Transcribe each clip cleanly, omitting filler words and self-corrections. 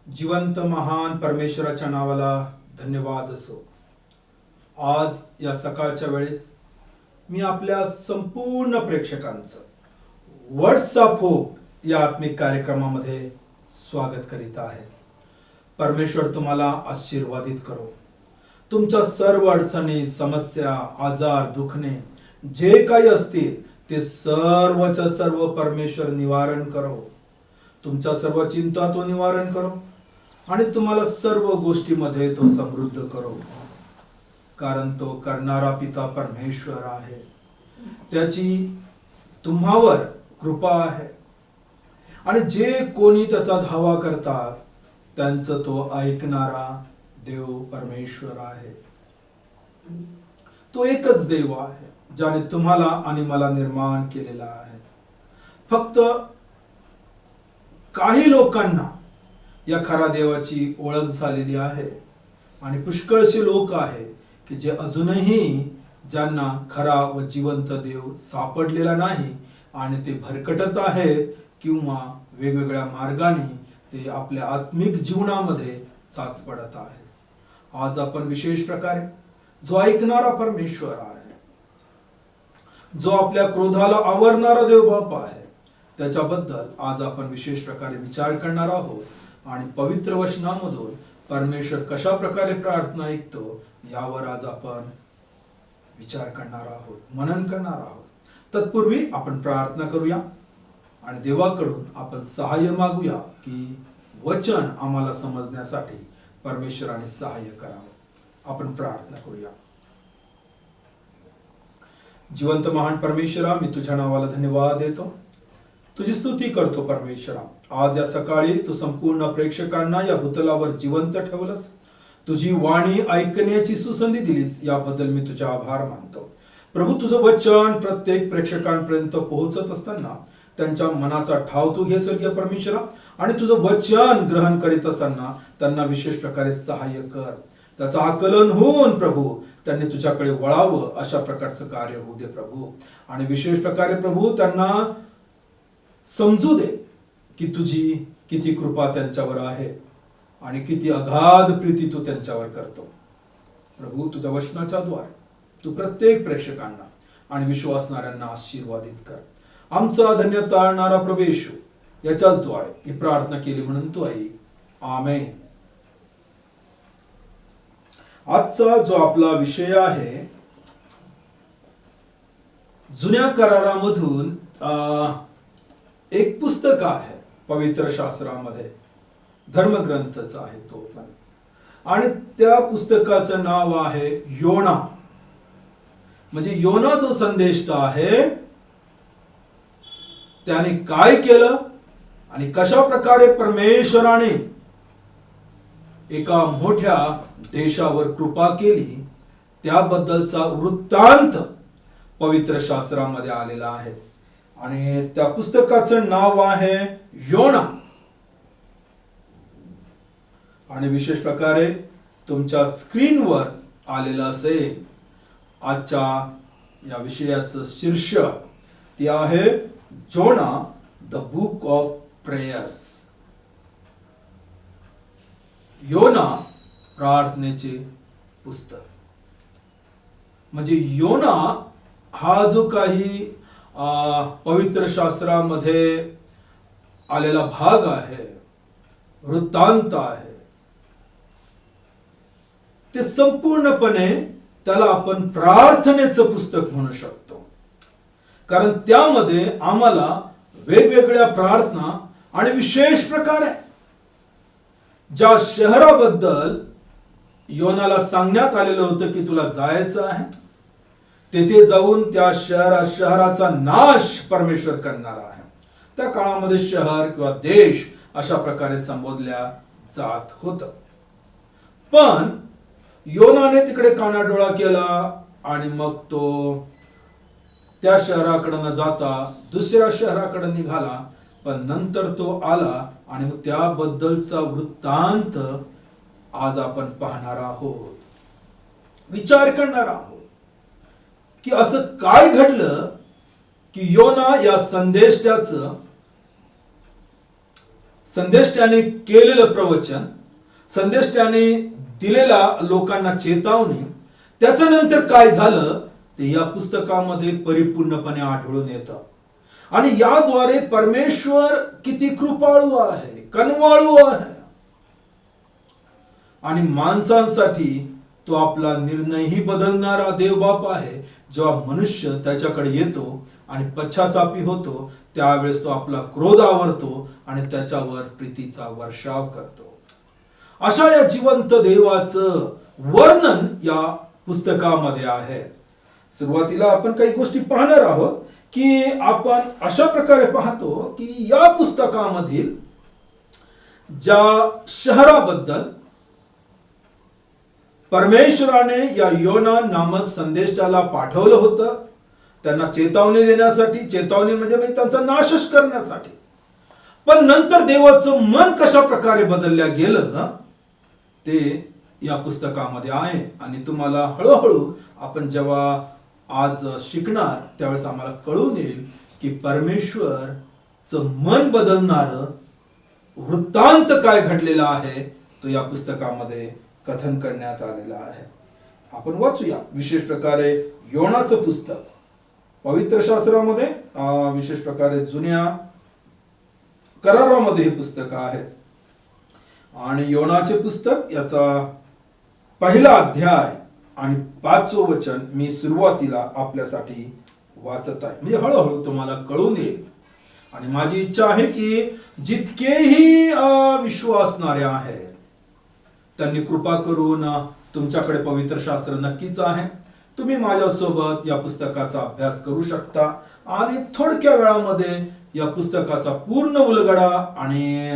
जिवंत महान परमेश्वराच्या नावाला धन्यवाद असो. आज या सकाळच्या वेळेस मी आपल्या संपूर्ण प्रेक्षकांचं वर्ड्स ऑफ होप या आत्मिक कार्यक्रमामध्ये स्वागत करीत आहे. परमेश्वर तुम्हाला आशीर्वादित करो. तुमच्या सर्व अडचणी, समस्या, आजार, दुखणे जे काही असतील ते सर्वच्या सर्व परमेश्वर निवारण करो. तुमच्या सर्व चिंता तो निवारण करो आणि तुम्हाला सर्व गोष्टीमध्ये तो समृद्ध करो. कारण तो करणारा पिता परमेश्वर आहे. त्याची तुम्हावर कृपा आहे आणि जे कोणी त्याचा धावा करतात त्यांचं तो ऐकणारा देव परमेश्वर आहे. तो एकच देव आहे ज्याने तुम्हाला आणि मला निर्माण केलेला आहे. फक्त काही लोकांना या खऱ्या देवाची ओळख झालेली आहे आणि पुष्कळशी लोक आहेत की जे अजूनही ज्यांना खरा व जिवंत देव सापडलेला नाही आणि ते भरकटत आहेत किंवा वेगवेगळ्या मार्गाने ते आपल्या आत्मिक जीवनामध्ये चाच पडत आहेत. आज आपण विशेष प्रकारे जो ऐकणारा परमेश्वर आहे, जो आपल्या क्रोधाला आवरणारा देव बाप आहे, त्याच्याबद्दल आज आपण विशेष प्रकारे विचार करणार आहोत आणि पवित्र वचनामधून परमेश्वर कशा प्रकारे प्रार्थना ऐकतो यावर आज आपण विचार करणार आहोत, मनन करणार आहोत. तत्पूर्वी आपण प्रार्थना करूया आणि देवाकडून आपण सहाय्य मागूया की वचन आम्हाला समजण्यासाठी परमेश्वराने सहाय्य करावं. आपण प्रार्थना करूया. जिवंत महान परमेश्वरा, मी तुझ्या नावाला धन्यवाद देतो, तुझी स्तुती करतो परमेश्वरा. आज या सकाळी तू संपूर्ण प्रेक्षकांना या भूतलावर जिवंत ठेवलंस, तुझी वाणी ऐकण्याची सुसंधी दिलीस, याबद्दल मी तुझा आभार मानतो. प्रभू, तुझं वचन प्रत्येक प्रेक्षकांपर्यंत पोहोचत असताना त्यांच्या मनाचा ठाव तू घे स्वर्गीय परमेश्वरा आणि तुझं वचन ग्रहण करीत असताना त्यांना विशेष प्रकारे सहाय्य कर. त्याचं आकलन होऊन प्रभू त्यांनी तुझ्याकडे वळावं अशा प्रकारचं कार्य होऊ दे प्रभू. आणि विशेष प्रकारे प्रभू त्यांना समजू दे की तुझी किती कृपा त्यांच्यावर आहे आणि किती अगाध प्रीती तू त्यांच्यावर करतो. प्रभू, तुझ्या वचनाच्या द्वारे तू प्रत्येक प्रेक्षकांना आणि विश्वासणाऱ्यांना आशीर्वादित कर. आमचा धन्य तारणारा प्रभू येशू याच्याच द्वारे ही प्रार्थना केली म्हणून तू ऐक. आमेन. आजचा जो आपला विषय आहे, जुन्या करारामधून एक पुस्तक आहे पवित्र शास्त्रामध्ये, धर्मग्रंथच आहे तो पण, आणि त्या पुस्तकाचं नाव आहे योना. म्हणजे योना जो संदेष्टा आहे त्याने काय केलं आणि कशा प्रकारे परमेश्वराने एका मोठ्या देशावर कृपा केली त्याबद्दलचा वृत्तांत पवित्र शास्त्रामध्ये आलेला आहे. आणि त्या पुस्तकाचं नाव आहे योना. आणि विशेष प्रकारे तुमच्या स्क्रीनवर आलेलं असेल आजच्या या विषयाचं शीर्षक, ते आहे जोना द बुक ऑफ प्रेयर्स. योना प्रार्थनेचे पुस्तक. म्हणजे योना हा जो काही पवित्र शास्त्रामध्ये आलेला भाग आहे, वृत्तांत आहे, ते संपूर्णपणे त्याला आपण प्रार्थनेचं पुस्तक म्हणू शकतो. कारण त्यामध्ये आम्हाला वेगवेगळ्या प्रार्थना आणि विशेष प्रकारे ज्या शहराबद्दल योनाला सांगण्यात आलेलं होतं की तुला जायचं आहे, तेथे जाऊन त्या शहराचा नाश परमेश्वर करणार आहे. त्या काळामध्ये शहर किंवा देश अशा प्रकारे संबोधल्या जात होतं. पण योनाने तिकडे कानाडोळा केला आणि मग तो त्या शहराकडे न जाता दुसऱ्या शहराकडे निघाला. पण नंतर तो आला आणि मग त्याबद्दलचा वृत्तांत आज आपण पाहणार आहोत, विचार करणार आहोत की असं काय घडलं की योना या संदेष्ट्याचं संदेष्टाने केलेलं प्रवचन, संदेष्टाने दिलेला लोकांना चेतावणी, त्याच्यानंतर काय झालं ते या पुस्तकामध्ये परिपूर्णपणे आढळून येतं. आणि याद्वारे परमेश्वर किती कृपाळू आहे, कनवाळू आहे, आणि माणसांसाठी तो आपला निर्णयही बदलणारा देवबाप आहे. जेव्हा मनुष्य त्याच्याकडे येतो आणि पश्चातापी होतो, त्यावेळेस तो आपला क्रोध आवरतो आणि त्याच्यावर प्रीतीचा वर्षाव करतो. अशा या जिवंत देवाचं वर्णन या पुस्तकामध्ये आहे. सुरुवातीला आपण काही गोष्टी पाहणार आहोत की आपण अशा प्रकारे पाहतो की या पुस्तकामधील ज्या शहराबद्दल परमेश्वराने या योना नामक संदेष्टाला पाठवलं होतं, त्यांना चेतावणी देण्यासाठी, चेतावणी म्हणजे त्यांचा नाशच करण्यासाठी. पण नंतर देवाचं मन कशा प्रकारे बदलल्या गेलं ते या पुस्तकामध्ये आहे. आणि तुम्हाला हळूहळू आपण जेव्हा आज शिकणार त्यावेळेस आम्हाला कळून येईल की परमेश्वरचं मन बदलणारं वृत्तांत काय घडलेला आहे तो या पुस्तकामध्ये कथन करण्यात आलेला आहे. आपण वाचूया विशेष प्रकारे योनाचं पुस्तक. पवित्र शास्त्रामध्ये विशेष प्रकारे जुन्या करारामध्ये हे पुस्तक आहे. आणि योनाचे पुस्तक याचा पहिला अध्याय आणि 5वं वचन मी सुरुवातीला आपल्यासाठी वाचत आहे, म्हणजे हळूहळू तुम्हाला कळून येईल. आणि माझी इच्छा आहे की जितकेही विश्वासणारे आहेत त्यांनी कृपा करून तुमच्याकडे पवित्र शास्त्र नक्कीच आहे. तुम्ही माझ्यासोबत या पुस्तकाचा अभ्यास करू शकता आणि थोडक्या वेळामध्ये या पुस्तकाचा पूर्ण उलगडा आणि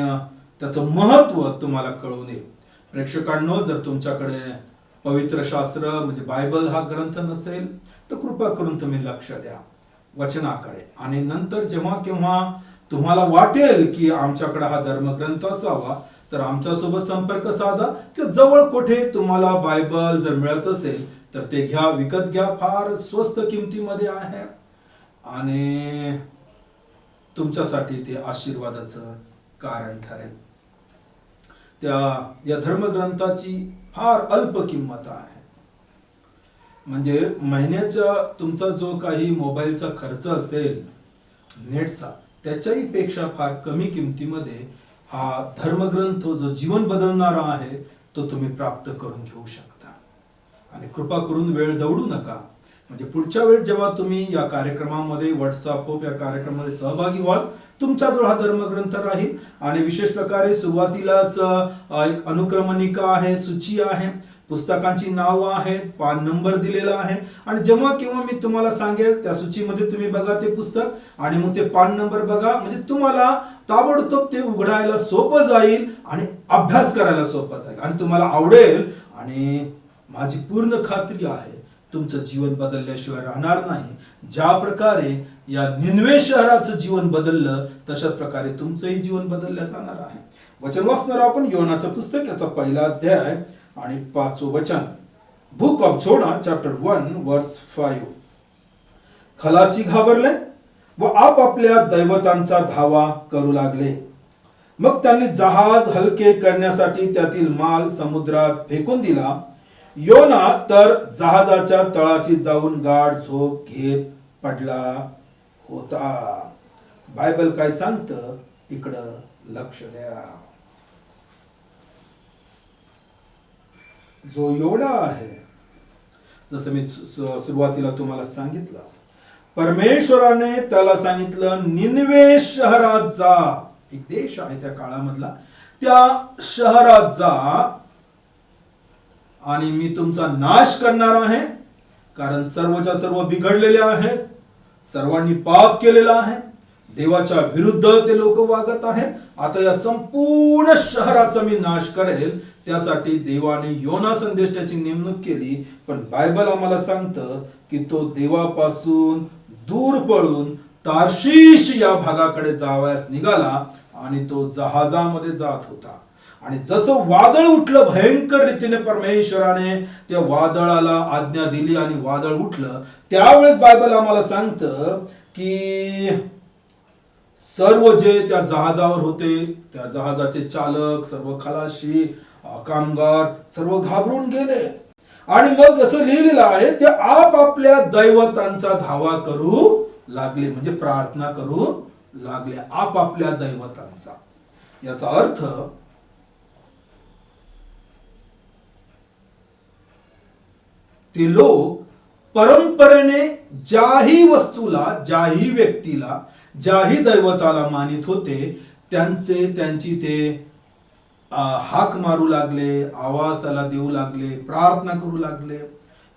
त्याचं महत्त्व तुम्हाला कळून येईल. प्रेक्षकांनो, जर तुमच्याकडे पवित्र शास्त्र म्हणजे बायबल हा ग्रंथ नसेल तर कृपा करून तुम्ही लक्ष द्या वचनाकडे. आणि नंतर जेव्हा केव्हा तुम्हाला वाटेल की आमच्याकडे हा धर्मग्रंथ असावा तर आमच्यासोबत संपर्क साधा, किंवा जवळ कुठे तुम्हाला बायबल जर मिळत असेल तर ते घ्या, विकत घ्या. फार स्वस्त किमतीमध्ये आहे आणि तुमच्यासाठी ते आशीर्वादाचं कारण ठरेल. या धर्मग्रंथाची फार अल्प किंमत आहे. म्हणजे महिन्याचा तुमचा जो काही मोबाईलचा खर्च असेल नेटचा, त्याच्याही पेक्षा फार कमी किमतीमध्ये हा धर्मग्रंथ जो जीवन बदलणारा आहे तो तुम्ही प्राप्त करून घेऊ शकता. आणि कृपा करून वेळ दवडू नका. म्हणजे पुढच्या वेळेस जेव्हा तुम्ही या कार्यक्रमामध्ये व्हॉट्सअप या कार्यक्रमामध्ये सहभागी व्हाल, तुमच्याजवळ हा धर्मग्रंथ राहील. आणि विशेष प्रकारे सुरुवातीलाच एक अनुक्रमणिका आहे, सूची आहे, पुस्तकांची नावं आहेत, पान नंबर दिलेला आहे. आणि जेव्हा केव्हा मी तुम्हाला सांगेल त्या सूचीमध्ये तुम्ही बघा ते पुस्तक आणि मग ते पान नंबर बघा, म्हणजे तुम्हाला ताबडतोब ते उघडायला सोपं जाईल आणि अभ्यास करायला सोपं जाईल आणि तुम्हाला आवडेल. आणि माझी पूर्ण खात्री आहे तुमचं जीवन बदलल्याशिवाय राहणार नाही. ज्या प्रकारे या निनवे शहराचं जीवन बदललं तशाच प्रकारे तुमचंही जीवन बदललं जाणार आहे. वचन वाचणार आपण योनाचं पुस्तक याचा पहिला अध्याय आणि 5वं वचन. बुक ऑफ जोना चॅप्टर 1 वर्स 5. खलाशी घाबरले व आपापल्या दैवतांचा धावा करू लागले. मग त्यांनी जहाज हलके करण्यासाठी त्यातील माल समुद्रात फेकून दिला. योना तर जहाजाच्या तळाशी जाऊन गाढ झोप घेत पडला होता. बायबल काय सांगतं इकडं लक्ष द्या. जो योना आहे, जसं मी सुरुवातीला तुम्हाला सांगितलं, परमेश्वराने त्याला सांगितलं निनवे शहरात जा. एक देश आहे त्या काळामधला, त्या शहरात जा आणि मी तुमचा नाश करणार आहे, कारण सर्वच्या सर्व बिघडलेले आहेत, सर्वांनी पाप केलेला आहे, देवाच्या विरुद्ध ते लोक वागत आहेत. आता या संपूर्ण शहराचा मी नाश करेल. त्यासाठी देवाने योना संदेष्टाची नेमणूक केली. पण बायबल आम्हाला सांगतं की तो देवापासून दूर पळून तार्शीश या भागाकडे जावयास निघाला आणि तो जहाजामध्ये जात होता. आणि जसं वादळ उठलं भयंकर रीतीने, परमेश्वराने त्या वादळाला आज्ञा दिली आणि वादळ उठलं. त्यावेळेस बायबल आम्हाला सांगतं की सर्व जे त्या जहाजावर होते, त्या जहाजाचे चालक, सर्व खलाशी, कामगार सर्व घाबरून गेले. आणि मग असं लिहिलेलं आहे, ते आपापल्या दैवतांचा धावा करू लागले, म्हणजे प्रार्थना करू लागले आपापल्या दैवतांचा. याचा अर्थ ते लोक परंपरेने ज्याही वस्तूला, ज्याही व्यक्तीला, ज्याही दैवताला मानित होते, त्यांची ते हाक मारू लागले, आवाज त्याला देऊ लागले, प्रार्थना करू लागले,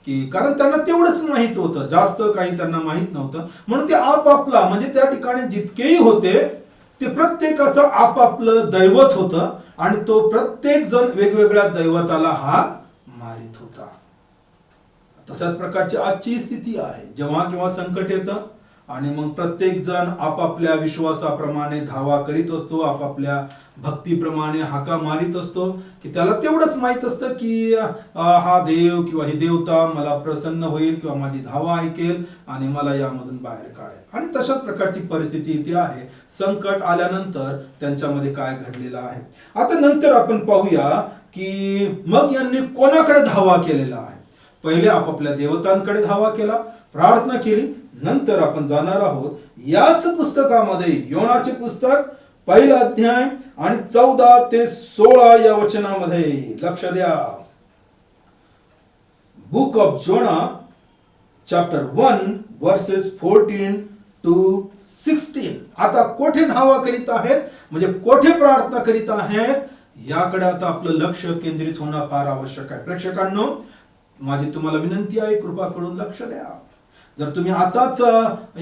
की कारण त्यांना तेवढंच माहित होतं, जास्त काही त्यांना माहित नव्हतं. म्हणून ते आपापला, म्हणजे त्या ठिकाणी जितकेही होते ते प्रत्येकाचं आपापलं दैवत होतं आणि तो प्रत्येक जण वेगवेगळ्या दैवताला हाक मारित होता. तशाच प्रकारची आजची स्थिती आहे. जेव्हा केव्हा संकट येतं आणि मग प्रत्येक जण आपापल्या विश्वासाप्रमाणे धावा करीत असतो, आपापल्या भक्तीप्रमाणे हाका मारित असतो, की त्याला तेवढंच माहित असतं की हा देव किंवा ही देवता मला प्रसन्न होईल किंवा माझी धावा ऐकेल आणि मला यामधून बाहेर काढेल. आणि तशाच प्रकारची परिस्थिती इथे आहे. संकट आल्यानंतर त्यांच्यामध्ये काय घडलेलं आहे. आता नंतर आपण पाहूया की मग यांनी कोणाकडे धावा केलेला आहे. पहिले आपापल्या देवतांकडे धावा केला, प्रार्थना केली. नंतर आपण जाणार आहोत याच पुस्तकामध्ये, योनाचे पुस्तक 1 अध्याय आणि 14 ते 16 या वचनामध्ये. लक्ष द्या. Book of Jonah chapter 1 verses 14 to 16. आता कोठे धावा करीत आहेत, म्हणजे कोठे प्रार्थना करीत आहेत, याकडे आता आपलं लक्ष केंद्रित होणं फार आवश्यक आहे. प्रेक्षकांनो, माझी तुम्हाला विनंती आहे, कृपा करून लक्ष द्या. जर तुम्ही आताच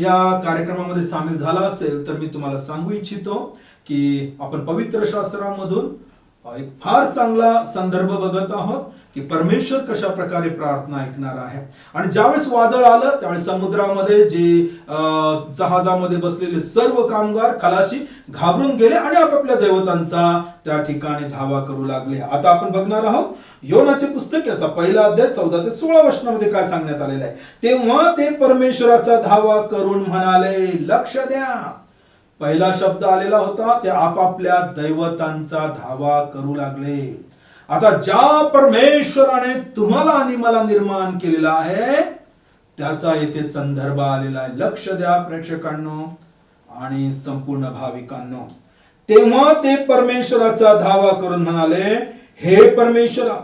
या कार्यक्रमामध्ये सामील झाला असेल तर मी तुम्हाला सांगू इच्छितो की आपण पवित्र शास्त्रामधून एक फार चांगला संदर्भ बघत आहोत की परमेश्वर कशा प्रकारे प्रार्थना ऐकणार आहे. आणि ज्यावेळेस वादळ आलं त्यावेळेस समुद्रामध्ये जे जहाजामध्ये बसलेले सर्व कामगार, खलाशी घाबरून गेले आणि आपापल्या देवतांचा त्या ठिकाणी धावा करू लागले. आता आपण बघणार आहोत योनाचे पुस्तक याचा 1 अध्याय 14 ते 16 वचनामध्ये काय सांगण्यात आलेलं आहे. तेव्हा ते परमेश्वराचा धावा करून म्हणाले. लक्ष द्या, पहिला शब्द आलेला होता, ते आपापल्या दैवतांचा धावा करू लागले. आता ज्या परमेश्वराने तुम्हाला आणि मला निर्माण केलेला आहे त्याचा येथे संदर्भ आलेला आहे. लक्ष द्या प्रेक्षकांनो आणि संपूर्ण भाविकांनो. तेव्हा ते परमेश्वराचा धावा करून म्हणाले, हे परमेश्वरा,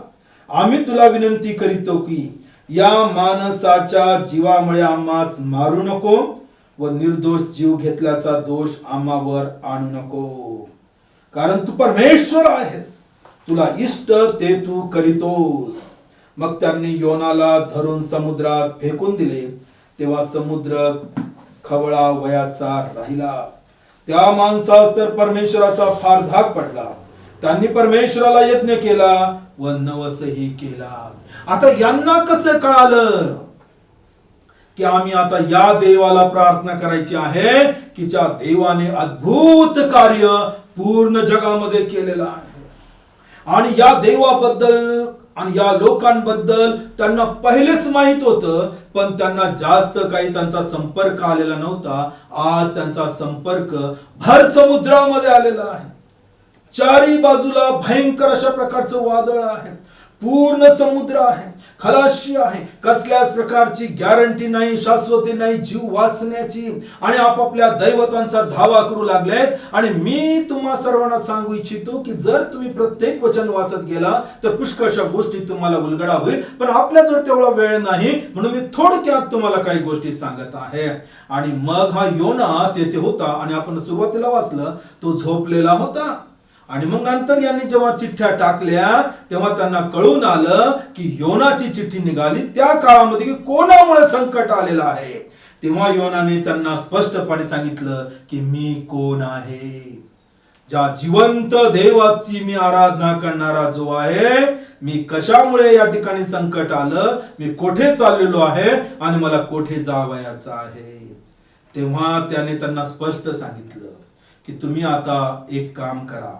आम्ही तुला विनंती करीतो की या माणसाच्या जीवामुळे आम्हास मारू नको व निर्दोष जीव घेतल्याचा दोष आम्हावर आणू नको, कारण तू परमेश्वर आहेस, तुला इष्ट ते तू करीतोस. मग त्यांनी योनाला धरून समुद्रात फेकून दिले. तेव्हा समुद्र खवळा वयाचा राहिला. त्या माणसास तर परमेश्वराचा फार धाक पडला. त्यांनी परमेश्वराला यज्ञ केला व नवसही केला. आता यांना कसं कळालं की आम्ही आता या देवाला प्रार्थना करायची आहे की ज्या देवाने अद्भुत कार्य पूर्ण जगामध्ये केलेलं आहे. आणि या देवाबद्दल आणि या लोकांबद्दल त्यांना पहिलेच माहित होतं, पण त्यांना जास्त काही त्यांचा संपर्क आलेला नव्हता. आज त्यांचा संपर्क भर समुद्रामध्ये आलेला आहे. चारी बाजूला भयंकर अशा प्रकारचं वादळ आहे, पूर्ण समुद्र आहे, खलाशी आहे, कसल्याच प्रकारची गॅरंटी नाही, शाश्वती नाही जीव वाचण्याची. आणि आपापल्या दैवतांचा धावा करू लागले. आणि मी तुम्हा सर्वांना सांगू इच्छितो की जर तुम्ही प्रत्येक वचन वाचत गेला तर पुष्कळशा गोष्टी तुम्हाला उलगडा होईल, पण आपल्याजवळ तेवढा वेळ नाही, म्हणून मी थोडक्यात तुम्हाला काही गोष्टी सांगत आहे. आणि मग हा योना तेथे होता आणि आपण सुरुवातीला वाचलं, तो झोपलेला होता. आणि मग नंतर यांनी जेव्हा चिठ्ठ्या टाकल्या तेव्हा त्यांना कळून आलं की योनाची चिठ्ठी निघाली त्या काळामध्ये की कोणामुळे संकट आलेलं आहे. तेव्हा योनाने त्यांना स्पष्टपणे सांगितलं की मी कोण आहे. ज्या जिवंत देवाची मी आराधना करणारा जो आहे, मी कशामुळे या ठिकाणी संकट आलं, मी कोठे चाललेलो आहे आणि मला कोठे जावयाचं आहे. तेव्हा त्याने त्यांना स्पष्ट सांगितलं की तुम्ही आता एक काम करा,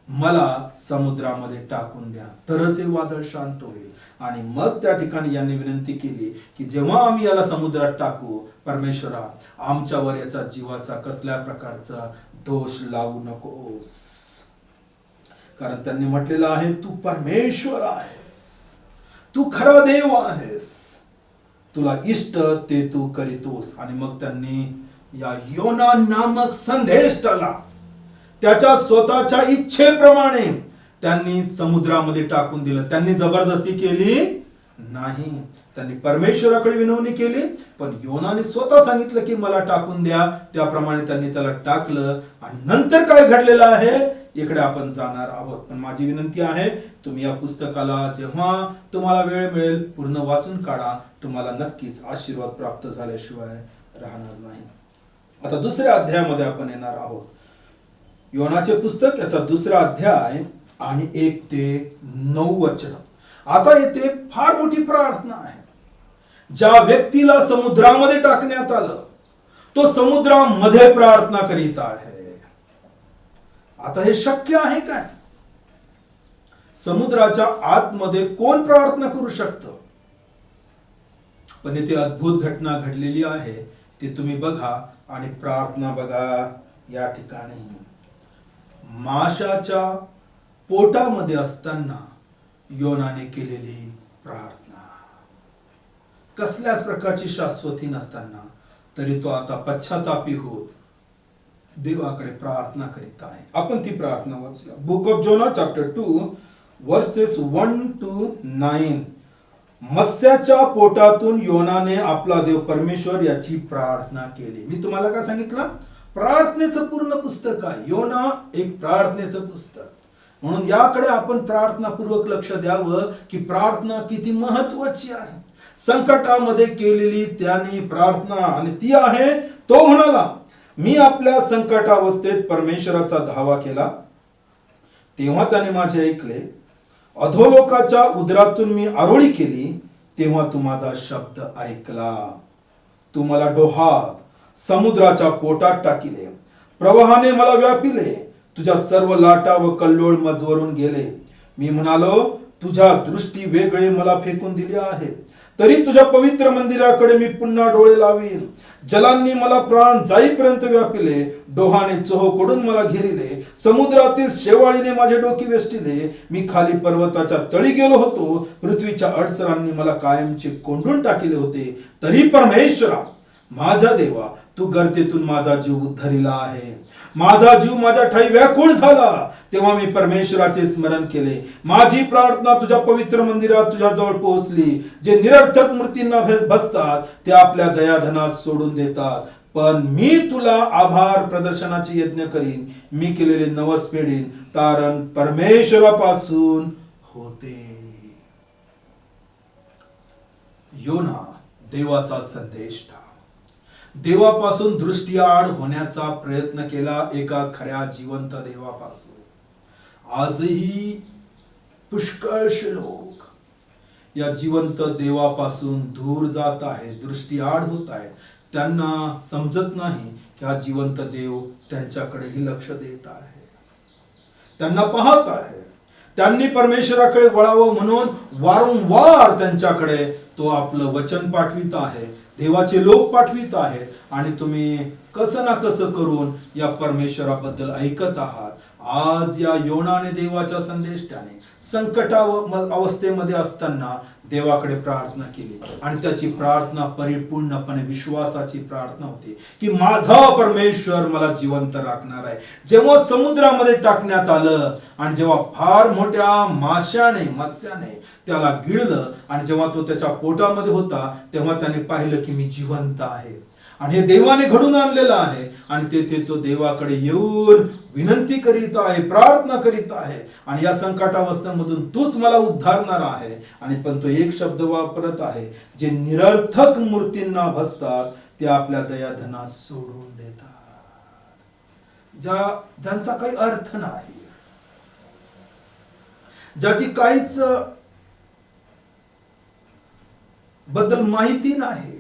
मला समुद्रामध्ये टाकून द्या, तरच हे वादळ शांत होईल. आणि मग त्या ठिकाणी यांनी विनंती केली की जेव्हा आम्ही याला समुद्रात टाकू, परमेश्वरा, आमच्यावर याचा जीवाचा कसल्या प्रकारचा दोष लावू नकोस. कारण त्यांनी म्हटलेलं आहे, तू परमेश्वर आहेस, तू खरा देव आहेस, तुला इष्ट ते तू करीतोस. आणि मग त्यांनी या योना नामक संदेष्टाला त्याच्या स्वतःच्या इच्छेप्रमाणे त्यांनी समुद्रामध्ये टाकून दिलं. त्यांनी जबरदस्ती केली नाही, त्यांनी परमेश्वराकडे विनवणी केली. पण योनाने स्वतः सांगितलं की मला टाकून द्या, त्याप्रमाणे त्यांनी त्याला टाकलं. आणि नंतर काय घडलेलं आहे इकडे आपण जाणार आहोत. पण माझी विनंती आहे, तुम्ही या पुस्तकाला जेव्हा तुम्हाला वेळ मिळेल पूर्ण वाचून काढा. तुम्हाला नक्कीच आशीर्वाद प्राप्त झाल्याशिवाय राहणार नाही. आता दुसऱ्या अध्यायामध्ये आपण येणार आहोत. योनाचे पुस्तक याचा दुसरा अध्याय आणि 1 ते 9 वचन. आता येथे फार मोठी प्रार्थना आहे. ज्या व्यक्तीला समुद्रामध्ये टाकण्यात आलं तो समुद्रामध्ये प्रार्थना करीत आहे. आता हे शक्य आहे काय? समुद्राच्या आतमध्ये कोण प्रार्थना करू शकतं? पण इथे अद्भुत घटना घडलेली आहे, ती तुम्ही बघा आणि प्रार्थना बघा. या ठिकाणी माशाच्या पोटामध्ये असताना योनाने केलेली प्रार्थना, कसल्याच प्रकारची शाश्वती नसताना तरी तो आता पश्चातापी होत देवाकडे प्रार्थना करीत आहे. आपण ती प्रार्थना वाचूया. Book of Jonah chapter 2 verses 1 to 9. मत्स्याच्या पोटातून योनाने आपला देव परमेश्वर याची प्रार्थना केली. मी तुम्हाला काय सांगितलं? प्रार्थनेचं पूर्ण पुस्तक आहे. योना एक प्रार्थनेचं पुस्तक. म्हणून याकडे आपण प्रार्थनापूर्वक लक्ष द्यावं की प्रार्थना किती महत्वाची आहे. संकटामध्ये केलेली त्याने प्रार्थना, आणि ती आहे, तो म्हणाला, मी आपल्या संकटावस्थेत परमेश्वराचा धावा केला, तेव्हा त्याने माझे ऐकले. अधोलोकाच्या उदरातून मी आरोळी केली, तेव्हा तू माझा शब्द ऐकला. तू मला डोहात समुद्राच्या पोटात टाकिले, प्रवाहाने मला व्यापिले, तुझ्या सर्व लाटा व कल्लोळ मजवरून गेले. मी म्हणालो, तुझ्या दृष्टी वेगळे मला फेकून दिले आहे, तरी तुझ्या पवित्र मंदिराकडे मी पुन्हा डोळे लावीन. जलांनी मला प्राण जाईपर्यंत व्यापिले, डोहाने चोहोकडून मला घेरिले, समुद्रातील शेवाळीने माझे डोके वेष्टिले. मी खाली पर्वताच्या तळी गेलो होतो, पृथ्वीच्या अडसरांनी मला कायमचे कोंडून टाकले होते, तरी परमेश्वरा, माझ्या देवा, तू गर्तेतून माझा जीव उद्धरिला आहे. माझा जीव माझ्या ठाई व्याकुळ झाला, तेव्हा मी परमेश्वराचे स्मरण केले. माझी प्रार्थना तुझ्या पवित्र मंदिरात तुझ्या जवळ पोहोचली. जे निरर्थक मूर्तींना भसतात ते आपल्या दयाधनास सोडून देतात, पण मी तुला आभार प्रदर्शनाचे यज्ञ करीन. मी केलेले नवस फेडीन, कारण परमेश्वरापासून होते. योना देवाचा संदेष्टा, देवापासून दृष्टीआड होण्याचा प्रयत्न केला एका खऱ्या जिवंत देवापासून. आजही पुष्कळशे लोक या जिवंत देवापासून दूर जात आहेत, दृष्टीआड होत आहेत. त्यांना समजत नाही की हा जिवंत देव त्यांच्याकडेही लक्ष देत आहे, त्यांना पाहत आहे. त्यांनी परमेश्वराकडे वळावं म्हणून वारंवार त्यांच्याकडे तो आपलं वचन पाठवित आहे, देवाचे लोक पाठवित आहेत, आणि तुम्ही कसं ना कसं करून या परमेश्वराबद्दल ऐकत आहात. आज या योनाने देवाच्या संदेष्टाने संकटा अवस्थेमध्ये असताना देवाकडे प्रार्थना केली, आणि त्याची प्रार्थना परिपूर्णपणे विश्वासाची प्रार्थना होती की माझा परमेश्वर मला जिवंत राखणार आहे. जेव्हा समुद्रामध्ये टाकण्यात आलं आणि जेव्हा फार मोठ्या मत्स्याने त्याला गिळलं, आणि जेव्हा तो त्याच्या पोटामध्ये होता तेव्हा त्याने पाहिलं की मी जिवंत आहे, आणि हे देवाने घडून आणलेलं आहे. आणि तेथे तो देवाकडे येऊन विनंती करीत आहे, प्रार्थना करीत आहे, आणि या संकटावस्थेमधून तूच मला उद्धारणार आहे. आणि पण तो एक शब्द वापरत आहे, जे निरर्थक मूर्तींना भसतात ते आपल्या दयाधनास सोडून देतात. ज्यांचा काही अर्थ नाही, ज्याची काहीच बद्दल माहिती नाही,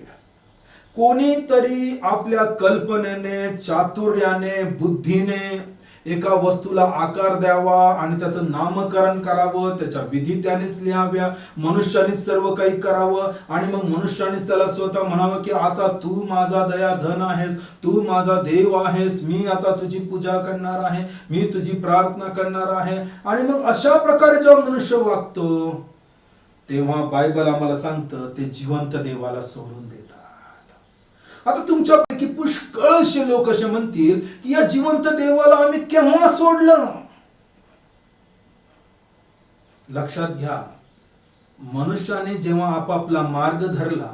कोणीतरी आपल्या कल्पनेने, चातुर्याने, बुद्धीने एका वस्तूला आकार द्यावा आणि त्याचं नामकरण करावं, त्याच्या विधी त्यानेच लिहाव्या, मनुष्यानेच सर्व काही करावं आणि मग मनुष्यानेच त्याला स्वतः म्हणावं की आता तू माझा दयाधन आहेस, तू माझा देव आहेस, मी आता तुझी पूजा करणार आहे, मी तुझी प्रार्थना करणार आहे. आणि मग अशा प्रकारे जेव्हा मनुष्य वागतो तेव्हा बायबल आम्हाला सांगतं ते जिवंत देवाला सोडून देतात. आता तुमच्यापैकी पुष्कळशे लोक असे म्हणतील की या जिवंत देवाला आम्ही केव्हा सोडलं. लक्षात घ्या, मनुष्याने जेव्हा आपापला मार्ग धरला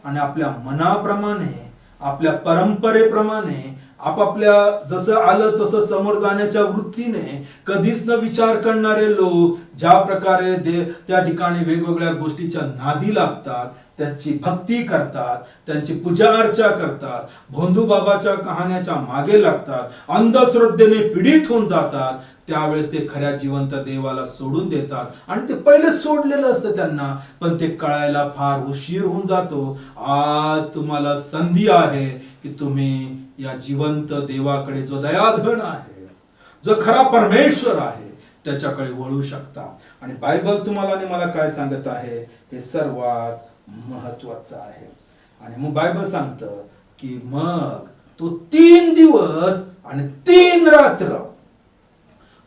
आणि आपल्या मनाप्रमाणे, आपल्या परंपरेप्रमाणे, आपापल्या जसं आलं तसं समोर जाण्याच्या वृत्तीने, कधीच न विचार करणारे लोक ज्या प्रकारे त्या ठिकाणी वेगवेगळ्या गोष्टीच्या नादी लागतात, त्यांची भक्ती करतात, त्यांची पूजा अर्चा करतात, भोंदू बाबाच्या कहाण्याच्या मागे लागतात, अंधश्रद्धेने पीडित होऊन जातात, त्यावेळेस ते खऱ्या जिवंत देवाला सोडून देतात. आणि ते पहिले सोडलेलं असतं त्यांना, पण ते कळायला फार उशीर होऊन जातो. आज तुम्हाला संधी आहे की तुम्ही या जिवंत देवाकडे, जो दयाधन आहे, जो खरा परमेश्वर आहे, त्याच्याकडे वळू शकता. आणि बायबल तुम्हाला आणि मला काय सांगत आहे हे सर्वात महत्वाचं आहे. आणि मग बायबल सांगतं की मग तो 3 दिवस आणि 3 रात्र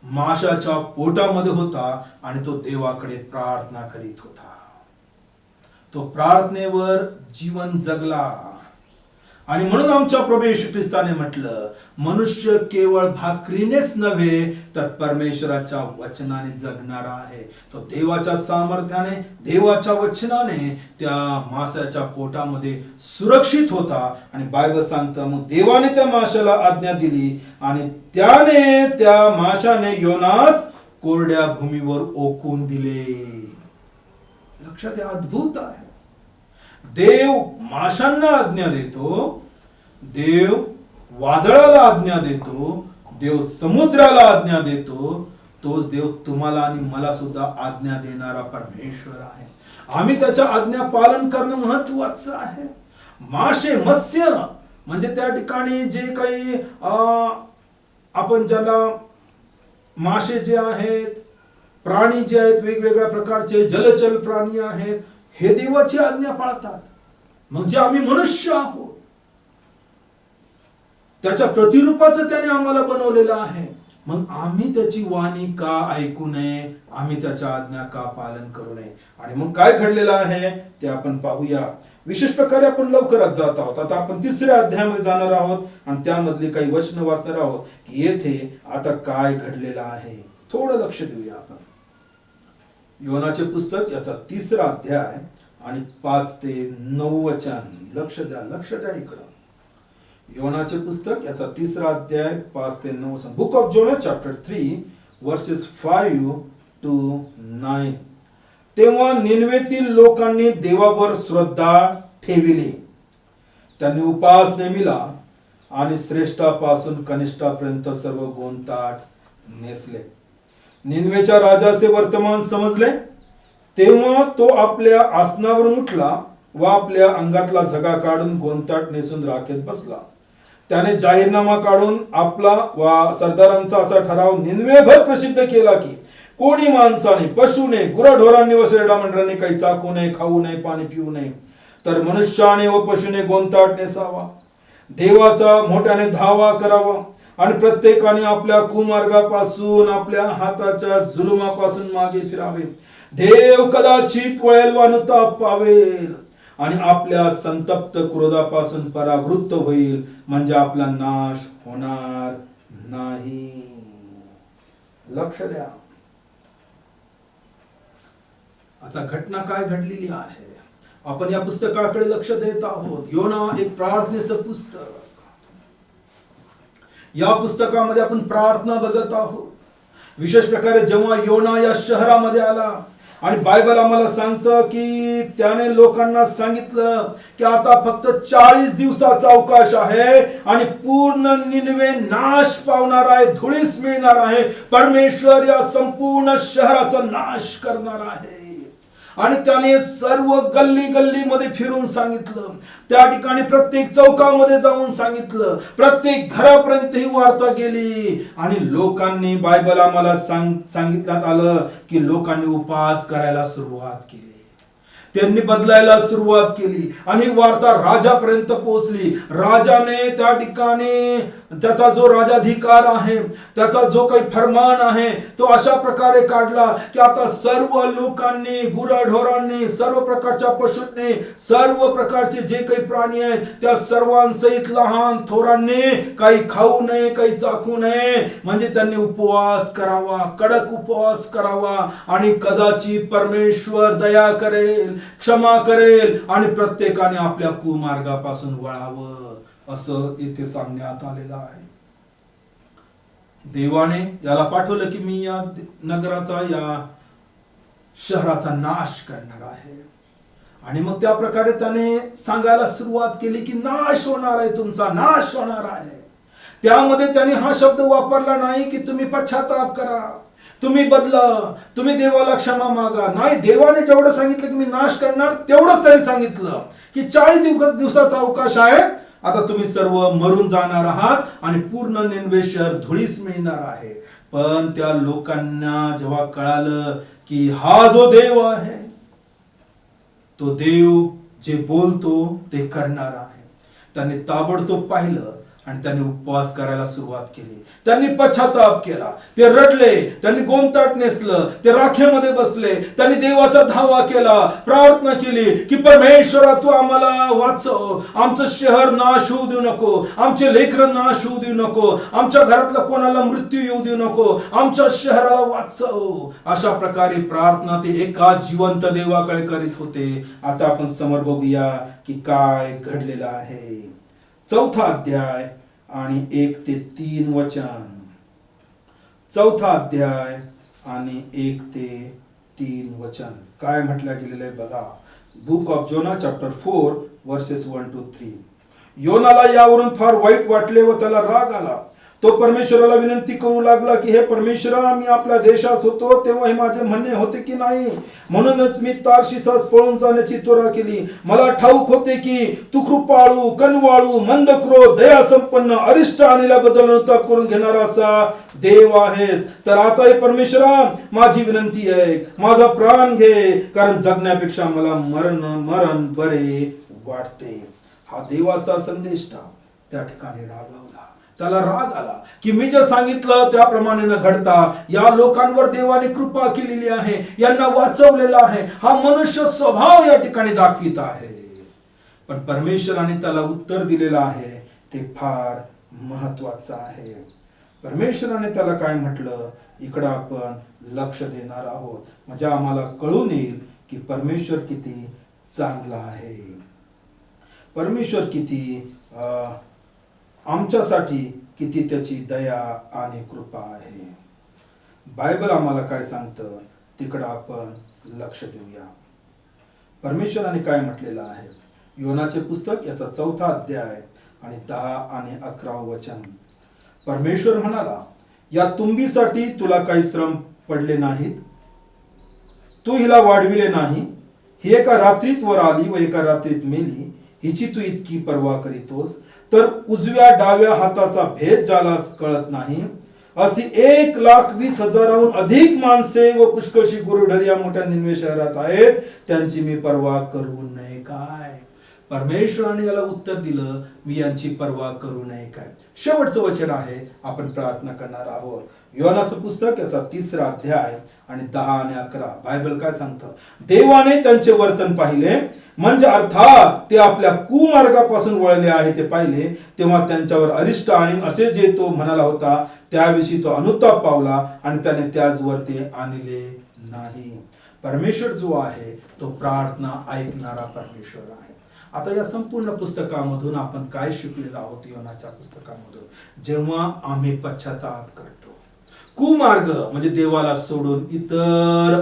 माशाच्या पोटामध्ये होता आणि तो देवाकडे प्रार्थना करीत होता. तो प्रार्थनेवर जीवन जगला. आणि म्हणून आमच्या प्रभू येशू ख्रिस्ताने म्हटलं, मनुष्य केवळ भाकरीनेच नव्हे तर परमेश्वराच्या वचनाने जगणारा आहे. तो देवाच्या सामर्थ्याने, देवाच्या वचनाने त्या माशाच्या पोटामध्ये सुरक्षित होता. आणि बायबल सांगतं मग देवाने त्या माशाला आज्ञा दिली आणि त्याने, त्या माशाने योनास कोरड्या भूमीवर ओकून दिले. लक्षात आहे, अद्भुत आहे. देव माशांना आज्ञा देतो, देव वादळाला आज्ञा देतो, देव समुद्राला आज्ञा देतो. तोच देव तुम्हाला आणि मला सुद्धा आज्ञा देणारा परमेश्वर आहे. आम्ही त्याच्या आज्ञा पालन करणं महत्वाचं आहे. मासे, मत्स्य म्हणजे त्या ठिकाणी जे काही आपण ज्याला मासे जे आहेत, प्राणी जे आहेत, वेगवेगळ्या प्रकारचे जलचर प्राणी आहेत, हे देवाची आज्ञा पाळतात. मग जे आम्ही मनुष्य आहोत, त्याच्या प्रतिरूपाचं त्याने आम्हाला बनवलेलं आहे. मग आम्ही त्याची वाणी का ऐकू नये, आम्ही त्याच्या आज्ञा का पालन करू नये. आणि मग काय घडलेलं आहे ते आपण पाहूया. विशेष प्रकारे आपण लवकरात जात आहोत. आता आपण 3ऱ्या अध्यायामध्ये जाणार आहोत आणि त्यामधली काही वचनं वाचणार आहोत की येथे आता काय घडलेलं आहे. थोडं लक्ष देऊया आपण. योनाचे पुस्तक याचा 3रा अध्याय आणि 5 ते 9 वचन. लक्ष द्या, लक्ष द्या इकडं. योनाचे पुस्तक याचा 3रा अध्याय 5 ते 9 वचन. Book of Jonah chapter 3 verses 5 to 9. तेव्हा निनवेतील लोकांनी देवावर श्रद्धा ठेविली. त्यांनी उपास नेमिला आणि श्रेष्ठापासून कनिष्ठापर्यंत सर्व गोंताट नेसले. निनवेच्या राजाचे वर्तमान समजले तेव्हा तो आपल्या आसनावरून उठला व आपल्या अंगातला झगा काढून गोंताट नेसून राखेत बसला. त्याने जाहीरनामा काढून आपला व सरदारांचा असा ठराव निनवेभर प्रसिद्ध केला की कोणी माणसाने, पशुने, गुराढोरांनी व शेरडामंडरांनी काही चाखू नये, खाऊ नये, पाणी पिऊ नये, तर मनुष्याने व पशुने गोंताट नेसावा, देवाचा मोठ्याने धावा करावा आणि प्रत्येकाने आपल्या कुमार्गापासून, आपल्या हाताच्या जुलुमापासून मागे फिरावे. देव कदाचित वळेल व अनुताप पावेल आणि आपल्या संतप्त क्रोधापासून परावृत्त होईल, म्हणजे आपला नाश होणार नाही. लक्ष द्या. आता घटना काय घडलेली आहे आपण या पुस्तकाकडे लक्ष देत आहोत. योना एक प्रार्थनेचं पुस्तक. या पुस्तकामध्ये आपण प्रार्थना बघत आहोत. विशेष प्रकारे जेव्हा योना या शहरामध्ये आला आणि बायबल आम्हाला सांगतं की त्याने लोकांना सांगितलं की आता फक्त 40 दिवसाचा अवकाश आहे आणि पूर्ण निनवे नाश पावणार आहे, धुळीस मिळणार आहे. परमेश्वर या संपूर्ण शहराचा नाश करणार आहे. आणि त्याने सर्व गल्ली गल्लीमध्ये फिरून सांगितलं, त्या ठिकाणी प्रत्येक चौकामध्ये जाऊन सांगितलं, प्रत्येक घरापर्यंत ही वार्ता गेली आणि लोकांनी, बायबल आम्हाला सांगितण्यात आलं की लोकांनी उपवास करायला सुरुवात केली, त्यांनी बदलायला सुरुवात केली आणि ही वार्ता राजापर्यंत पोहोचली. राजाने त्या ठिकाणी त्याचा जो राजाधिकार आहे, त्याचा जो काही फरमान आहे, तो अशा प्रकारे काढला की आता सर्व लोकांनी, गुराढोरांनी, सर्व प्रकारच्या पशूंनी, सर्व प्रकारचे जे काही प्राणी आहेत त्या सर्वांसहित लहान थोरांनी काही खाऊ नये, काही चाखू नये, म्हणजे त्यांनी उपवास करावा, कडक उपवास करावा आणि कदाचित परमेश्वर दया करेल, क्षमा करेल आणि प्रत्येकाने आपल्या कुमार्गापासून वळावं, असं इथे सांगण्यात आलेलं आहे. देवाने याला पाठवलं की मी या नगराचा, या शहराचा नाश करणार आहे. आणि मग त्या प्रकारे त्याने सांगायला सुरुवात केली की नाश होणार आहे, तुमचा नाश होणार आहे. त्यामध्ये त्याने हा शब्द वापरला नाही की तुम्ही पश्चाताप करा, तुम्ही बदला, तुम्ही देवाला क्षमा मागा. नाही, देवाने जेवढं सांगितलं की मी नाश करणार तेवढंच त्यांनी सांगितलं की 40 दिवसाचा अवकाश आहे, आता तुम्ही सर्व मरून जाणार आहात आणि पूर्ण निनवे शहर धुळीस मिळणार आहे. पण त्या लोकांना जेव्हा कळालं की हा जो देव आहे, तो देव जे बोलतो ते करणार आहे, त्यांनी ताबडतोब पाहिलं आणि त्यांनी उपवास करायला सुरुवात केली. त्यांनी पश्चाताप केला, ते रडले, त्यांनी गोंधट नेसलं, ते राखेमध्ये बसले, त्यांनी देवाचा धावा केला, प्रार्थना केली की परमेश्वरा तू आम्हाला वाचव, आमचं शहर नाश होऊ देऊ नको, आमचे लेकरं नाश होऊ देऊ नको, आमच्या घरातला कोणाला मृत्यू येऊ देऊ नको, आमच्या शहराला वाचव. अशा प्रकारे प्रार्थना ते एका जिवंत देवाकडे करीत होते. आता आपण समोर बघूया की काय घडलेलं आहे. 4था अध्याय आणि 1 ते 3 वचन. 4था अध्याय आणि 1 ते 3 वचन काय म्हटलं गेलेलं आहे बघा. Book of Jonah chapter 4 verses 1 to 3. योनाला यावरून फार वाईट वाटले व त्याला राग आला. तो परमेश्वराला विनंती करू लागला की हे परमेश्वरा, मी आपल्या देशात होतो तेव्हा हे माझे म्हणणे होते की नाही, म्हणूनच मी तार्शिसास पळून जाण्याची त्वरा केली. मला ठाऊक होते की तू कृपाळू, कनवाळू, मंद क्रोध, दया संपन्न, अरिष्ट आणल्याबद्दल अनुताप करून घेणारा असा देव आहेस. तर आता हे परमेश्वरा, माझी विनंती आहे, माझा प्राण घे, कारण जगण्यापेक्षा मला मरण बरे वाटते. हा देवाचा संदेश त्या ठिकाणी रागावला. त्याला राग आला की मी जे सांगितलं त्याप्रमाणे न घडता या लोकांवर देवाने कृपा केलेली आहे, यांना वाचवलेलं आहे, हा मनुष्य स्वभाव या ठिकाणी दाखवित आहे. पण परमेश्वराने त्याला उत्तर दिलेलं आहे ते फार महत्वाचं आहे. परमेश्वराने त्याला काय म्हटलं, इकडं आपण लक्ष देणार आहोत, म्हणजे आम्हाला कळून येईल की परमेश्वर किती चांगला आहे, परमेश्वर किती आमच्यासाठी किती त्याची दया आणि कृपा आहे. बायबल आम्हाला काय सांगतं तिकडं आपण लक्ष देऊया. परमेश्वराने काय म्हटलेलं आहे. योनाचे पुस्तक याचा 4था अध्याय आणि 10 आणि 11 वचन. परमेश्वर म्हणाला, या तुंबीसाठी तुला काही श्रम पडले नाहीत, तू हिला वाढविले नाही. ही एका रात्रीत वर आली व एका रात्रीत मेली, हिची तू इतकी पर्वा करीतोस, तर उजव्या डाव्या हाताचा भेद ज्यालास कळत नाही. अशी 1,20,000 अधिक माणसे व पुष्कळशी गुरुढर या मोठ्या निनवे शहरात आहेत, त्यांची मी पर्वा करू नये काय. परमेश्वराने याला उत्तर दिलं, मी यांची पर्वा करू नये काय. शेवटचं वचन आहे, आपण प्रार्थना करणार आहोत. योनाचं पुस्तक याचा 3रा अध्याय आणि 10 आणि 11. बायबल काय सांगतं. देवाने त्यांचे वर्तन पाहिले, म्हणजे अर्थात ते आपल्या कुमार्गापासून वळले आहे ते पाहिले, तेव्हा त्यांच्यावर अरिष्ट आणीन असे जे तो म्हणाला होता, त्याविषयी तो अनुताप पावला आणि त्याने त्याचवर ते आणले नाही. परमेश्वर जो आहे तो प्रार्थना ऐकणारा परमेश्वर आहे. आता या संपूर्ण पुस्तकामधून आपण काय शिकलेलो आहोत. योनाच्या पुस्तकामधून जेव्हा आम्ही पश्चाताप करतो, कुमार्ग म्हणजे देवाला सोडून इतर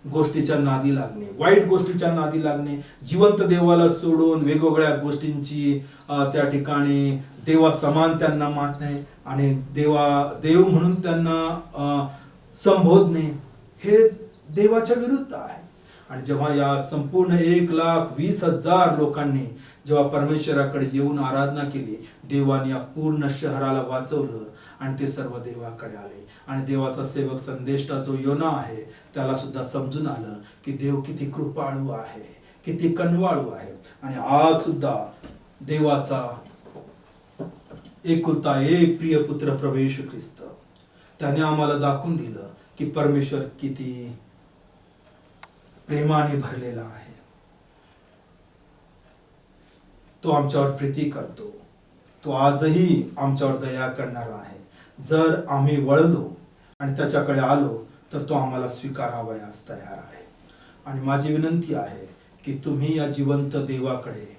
गोष्टीच्या नादी लागणे, वाईट गोष्टीच्या नादी लागणे, जिवंत देवाला सोडून वेगवेगळ्या गोष्टींची त्या ठिकाणी देवा समान त्यांना मानणे आणि देव म्हणून त्यांना संबोधणे, हे देवाच्या विरुद्ध आहे. आणि जेव्हा या संपूर्ण 1,20,000 लोकांनी जेव्हा परमेश्वराकडे येऊन आराधना केली, देवाने या पूर्ण शहराला वाचवलं आणि ते सर्व देवाकडे आले. आणि देवाचा सेवक संदेष्टा जो योना आहे, त्याला सुद्धा समजून आलं की देव किती कृपाळू आहे, किती कनवाळू आहे. आणि आज सुद्धा देवाचा एकुलता एक प्रिय पुत्र प्रभू येशू ख्रिस्त, त्याने आम्हाला दाखवून दिलं की परमेश्वर किती प्रेमाने भरलेला आहे. तो आमच्यावर प्रीती करतो. तो आजही आमच्यावर दया करणारा आहे. जर आम्ही वळलो आणि त्याच्याकडे आलो तर तो आम्हाला स्वीकारावयास तयार आहे. आणि माझी विनंती आहे की तुम्ही या जिवंत देवाकडे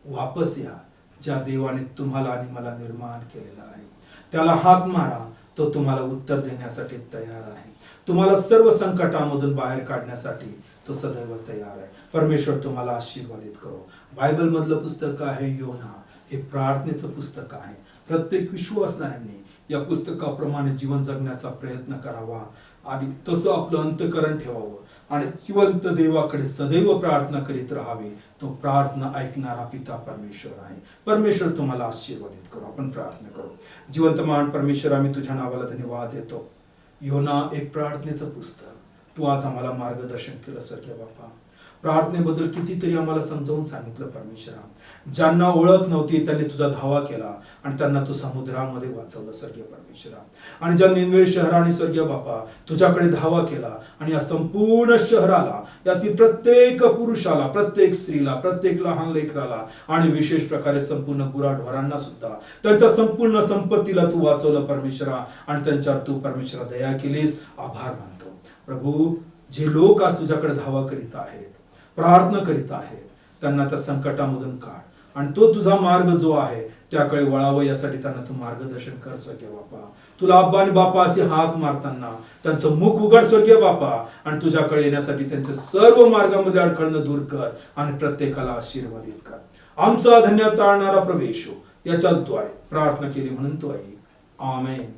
वापस या, ज्या देवाने तुम्हाला आणि मला निर्माण केलेला आहे. त्याला हाक मारा, तो तुम्हाला उत्तर देण्यासाठी तयार आहे. तुम्हाला सर्व संकटामधून बाहेर काढण्यासाठी तो सदैव तयार आहे. परमेश्वर तुम्हाला आशीर्वादित करो. बायबल मधलं पुस्तक आहे योना, हे प्रार्थनेचं पुस्तक आहे. प्रत्येक विश्वासणाऱ्यांनी या पुस्तकाप्रमाणे जीवन जगण्याचा प्रयत्न करावा आणि तसं आपलं अंतःकरण ठेवावं आणि जिवंत देवाकडे सदैव प्रार्थना करीत राहावी. तो प्रार्थना ऐकणारा पिता परमेश्वर आहे. परमेश्वर तुम्हाला आशीर्वादित करो. आपण प्रार्थना करू. जिवंत महान परमेश्वर, आम्ही तुझ्या नावाला धन्यवाद देतो. योना एक प्रार्थनेचं पुस्तक, तू आज आम्हाला मार्गदर्शन केलं स्वर्गीय बाप्पा. प्रार्थनेबद्दल कितीतरी आम्हाला समजावून सांगितलं परमेश्वरा. ज्यांना ओळख नव्हती त्यांनी तुझा धावा केला आणि त्यांना तू समुद्रामध्ये वाचवलं स्वर्गीय परमेश्वरा. आणि ज्या निनवे शहराने स्वर्गीय बाप्पा तुझ्याकडे धावा केला आणि या संपूर्ण शहराला, यातील प्रत्येक पुरुषाला, प्रत्येक स्त्रीला, प्रत्येक लहान लेकराला आणि विशेष प्रकारे संपूर्ण गुराढोरांना सुद्धा त्यांच्या संपूर्ण संपत्तीला तू वाचवलं परमेश्वरा. आणि त्यांच्यावर तू परमेश्वरा दया केलीस. आभार मानतो प्रभू. जे लोक आज तुझ्याकडे धावा करीत आहेत, प्रार्थना करीत आहेत, त्यांना त्या संकटामधून काढ आणि तो तुझा मार्ग जो आहे त्याकडे वळावं, यासाठी त्यांना तू मार्गदर्शन कर स्वर्गीय बापा. तुला अब्बा आणि बापा अशी हाक मारताना त्यांचं मुख उघड स्वर्गीय बापा आणि तुझ्याकडे येण्यासाठी त्यांचे सर्व मार्गामध्ये अडखळणं दूर कर आणि प्रत्येकाला आशीर्वादित कर. आमचा धन्यवाद ताळणारा प्रभू येशू याच्याच द्वारे प्रार्थना केली म्हणून तो ऐक. आमेन.